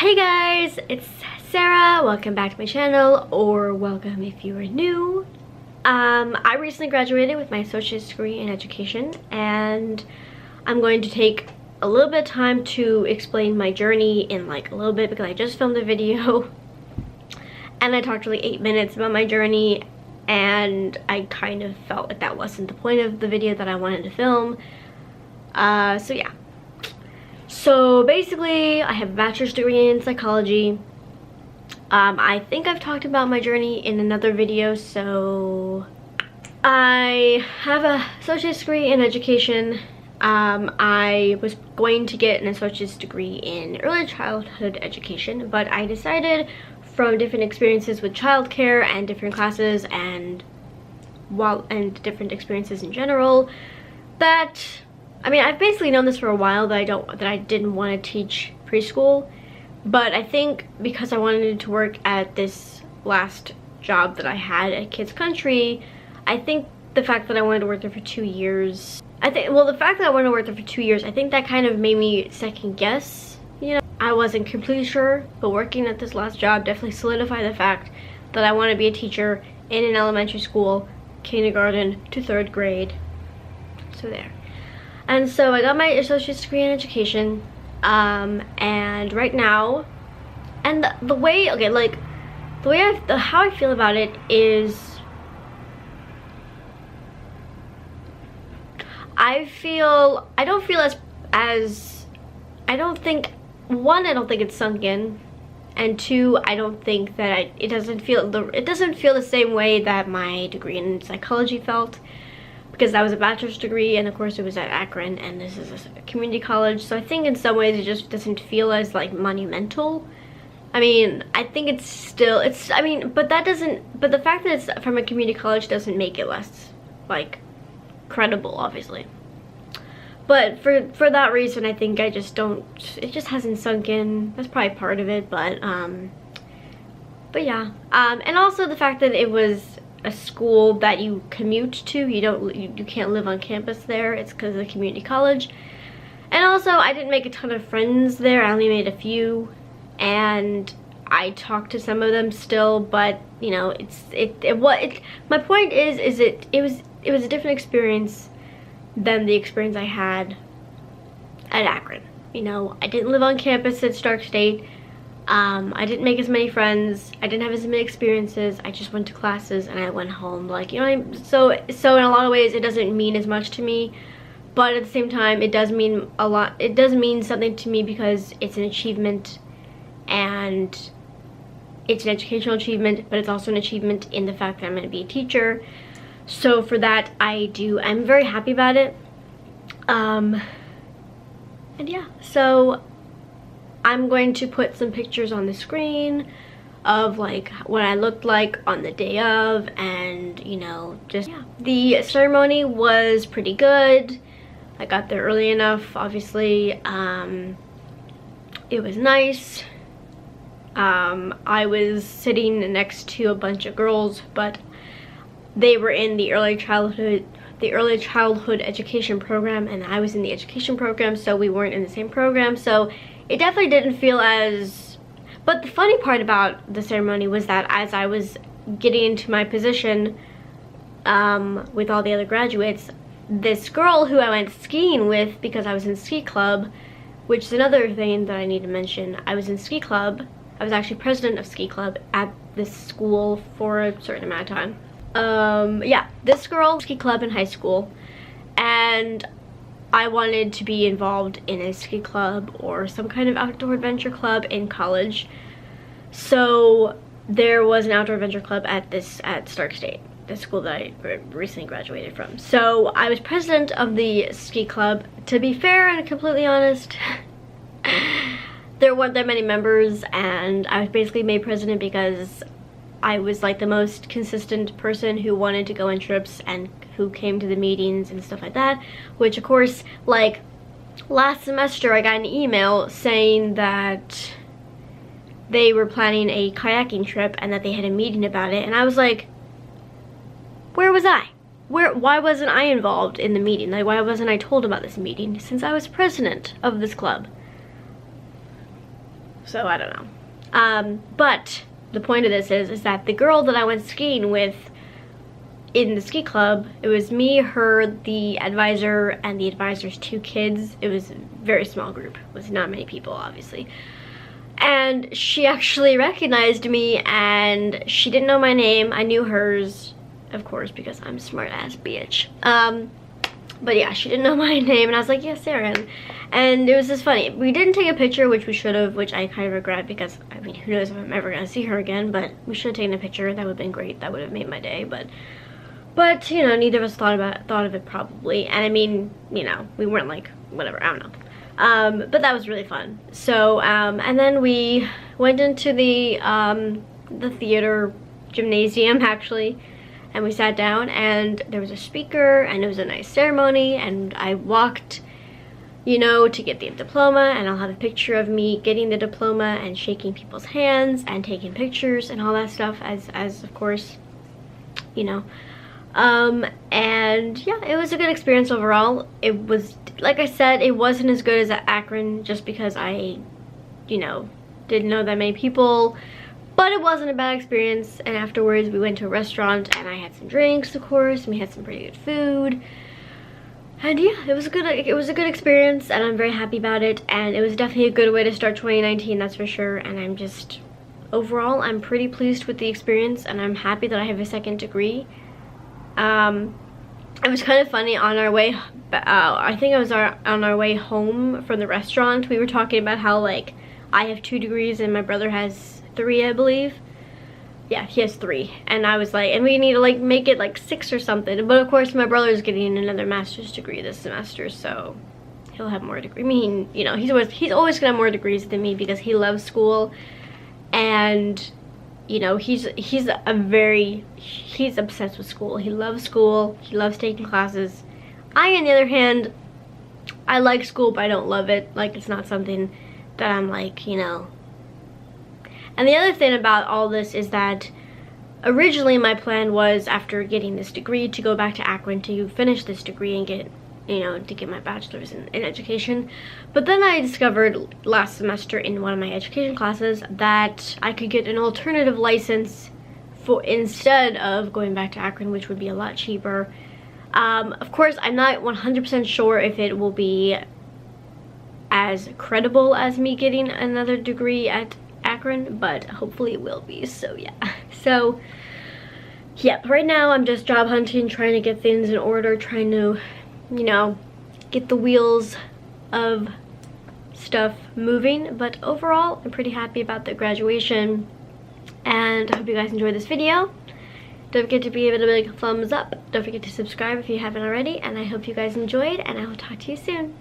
Hey guys, it's Sarah. Welcome back to my channel, or welcome if you are new. I recently graduated with my associate's degree in education, and I'm going to take a little bit of time to explain my journey in like a little bit because I just filmed a video and I talked for like 8 minutes about my journey, and I kind of felt like that wasn't the point of the video that I wanted to film. So yeah. So basically, I have a bachelor's degree in psychology. I think I've talked about my journey in another video, so I have an associate's degree in education. I was going to get an associate's degree in early childhood education, but I decided from different experiences with childcare and different classes and different experiences in general that I mean, I've basically known this for a while that I didn't want to teach preschool, but I think because I wanted to work at this last job that I had at Kids Country, I think the fact that I wanted to work there for 2 years, I think that kind of made me second guess, you know. I wasn't completely sure, but working at this last job definitely solidified the fact that I want to be a teacher in an elementary school, kindergarten to 3rd grade, so there. And so I got my associate's degree in education, and right now, and how I feel about it is, I don't think it's sunk in, and 2, I don't think that it doesn't feel the same way that my degree in psychology felt, because that was a bachelor's degree, and of course it was at Akron, and this is a community college, so I think in some ways it just doesn't feel as like monumental. I mean, I think but the fact that it's from a community college doesn't make it less like credible, obviously. But for that reason, I think it just hasn't sunk in. That's probably part of it, but yeah. And also the fact that it was a school that you commute to, you can't live on campus there. It's because of the community college. And also, I didn't make a ton of friends there. I only made a few, and I talked to some of them still, but you know, my point is it was a different experience than the experience I had at Akron. You know, I didn't live on campus at Stark State. I didn't make as many friends. I didn't have as many experiences. I just went to classes and I went home. Like, you know what I mean? So in a lot of ways, it doesn't mean as much to me, but at the same time, it does mean a lot. It does mean something to me because it's an achievement, and it's an educational achievement, but it's also an achievement in the fact that I'm going to be a teacher. So for that, I'm very happy about it. And yeah, so I'm going to put some pictures on the screen of like what I looked like on the day of, and you know, just yeah. The ceremony was pretty good. I got there early enough, obviously. It was nice. I was sitting next to a bunch of girls, but they were in the early childhood education program, and I was in the education program, so we weren't in the same program, so it definitely didn't feel as, but the funny part about the ceremony was that as I was getting into my position with all the other graduates, this girl who I went skiing with, because I was in ski club, which is another thing that I need to mention. I was in ski club. I was actually president of ski club at this school for a certain amount of time. Yeah, this girl ski club in high school, and I wanted to be involved in a ski club or some kind of outdoor adventure club in college. So there was an outdoor adventure club at Stark State, the school that I recently graduated from. So I was president of the ski club. To be fair and completely honest, there weren't that many members, and I was basically made president because I was like the most consistent person who wanted to go on trips and who came to the meetings and stuff like that, which of course, like last semester I got an email saying that they were planning a kayaking trip and that they had a meeting about it, and I was like, where was I? Why wasn't I involved in the meeting? Like, why wasn't I told about this meeting since I was president of this club? so I don't know. But the point of this is that the girl that I went skiing with in the ski club, it was me, her, the advisor, and the advisor's 2 kids. It was a very small group. It was not many people, obviously. And she actually recognized me, and she didn't know my name. I knew hers, of course, because I'm a smart ass bitch. But yeah, she didn't know my name, and I was like, yeah, Sarah. And it was just funny. We didn't take a picture, which we should have, which I kind of regret, because I mean, who knows if I'm ever gonna see her again. But we should have taken a picture. That would have been great. That would have made my day. But you know, neither of us thought of it probably. And I mean, you know, we weren't like, whatever, I don't know. But that was really fun. So and then we went into the theater gymnasium, actually, and we sat down, and there was a speaker, and it was a nice ceremony, and I walked, you know, to get the diploma, and I'll have a picture of me getting the diploma and shaking people's hands and taking pictures and all that stuff, as of course, you know. And yeah, it was a good experience overall. It was, like I said, it wasn't as good as at Akron, just because I, you know, didn't know that many people, but it wasn't a bad experience. And afterwards we went to a restaurant, and I had some drinks, of course, and we had some pretty good food. And yeah, it was a good experience, and I'm very happy about it, and it was definitely a good way to start 2019, that's for sure. And I'm just, overall, I'm pretty pleased with the experience, and I'm happy that I have a second degree. It was kind of funny on our way, I think it was on our way home from the restaurant, we were talking about how, like, I have 2 degrees and my brother has 3, I believe. Yeah, he has 3. And I was like, and we need to, like, make it, like, 6 or something. But, of course, my brother's getting another master's degree this semester, so he'll have more degrees. I mean, you know, he's always gonna have more degrees than me, because he loves school. And, you know, he's obsessed with school. He loves school. He loves taking classes. I, on the other hand, I like school, but I don't love it. Like, it's not something that I'm like, you know. And the other thing about all this is that originally my plan was, after getting this degree, to go back to Akron to finish this degree and get, you know, to get my bachelor's in education. But then I discovered last semester in one of my education classes that I could get an alternative license for instead of going back to Akron, which would be a lot cheaper. Of course, I'm not 100% sure if it will be as credible as me getting another degree at Akron, but hopefully it will be. So yeah, so yeah, right now I'm just job hunting, trying to get things in order, trying to, you know, get the wheels of stuff moving. But overall, I'm pretty happy about the graduation, and I hope you guys enjoyed this video. Don't forget to give it a big thumbs up. Don't forget to subscribe if you haven't already, and I hope you guys enjoyed, and I will talk to you soon.